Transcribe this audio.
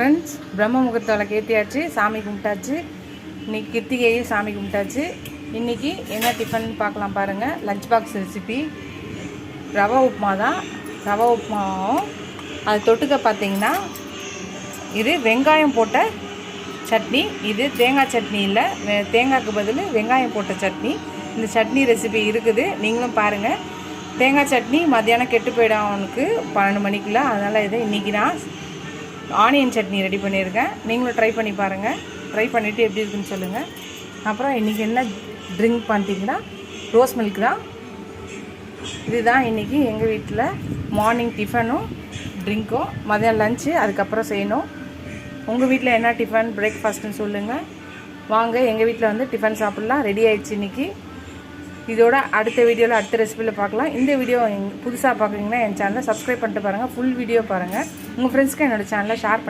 Friends, பிரம்ம முகூர்த்தத்தில் ஏற்றியாச்சு, சாமி கும்பிட்டாச்சு. இன்றைக்கி கிருத்திகையும் சாமி கும்பிட்டாச்சு. இன்றைக்கி என்ன டிஃபன் பார்க்கலாம் பாருங்கள். Lunch box recipe rava upma தான். ரவா உப்புமாவும் அது தொட்டுக்க பார்த்திங்கன்னா இது வெங்காயம் போட்ட சட்னி. இது தேங்காய் சட்னி இல்லை, தேங்காய்க்கு பதில் வெங்காயம் போட்ட சட்னி. இந்த சட்னி ரெசிபி இருக்குது, நீங்களும் பாருங்கள். தேங்காய் சட்னி மத்தியானம் கெட்டு போயிடும் அவனுக்கு 12 மணிக்குள்ள. அதனால் இதை இன்றைக்கி நான் ஆனியன் சட்னி ரெடி பண்ணியிருக்கேன். நீங்களும் ட்ரை பண்ணி பாருங்கள். ட்ரை பண்ணிவிட்டு எப்படி இருக்குன்னு சொல்லுங்கள். அப்புறம் இன்றைக்கி என்ன ட்ரிங்க் பண்ணிட்டீங்கன்னா ரோஸ் மில்க் தான். இதுதான் இன்றைக்கி எங்கள் வீட்டில் மார்னிங் டிஃபனும் ட்ரிங்க்கும். மதியம் லஞ்சு அதுக்கப்புறம் செய்யணும். உங்கள் வீட்டில் என்ன டிஃபன் பிரேக்ஃபாஸ்ட்டுன்னு சொல்லுங்கள். வாங்க, எங்கள் வீட்டில் வந்து டிஃபன் சாப்பிட்லாம். ரெடி ஆகிடுச்சு இன்றைக்கி. இதோட அடுத்த வீடியோவில் அடுத்த ரெசிபியில் பார்க்கலாம். இந்த வீடியோ புதுசாக பார்க்குறீங்கன்னா என் சேனலை சப்ஸ்கிரைப் பண்ணிட்டு பாருங்கள். ஃபுல் வீடியோ பாருங்கள். உங்கள் ஃப்ரெண்ட்ஸ்க்கு என்னோடய சேனலை ஷேர் பண்ணி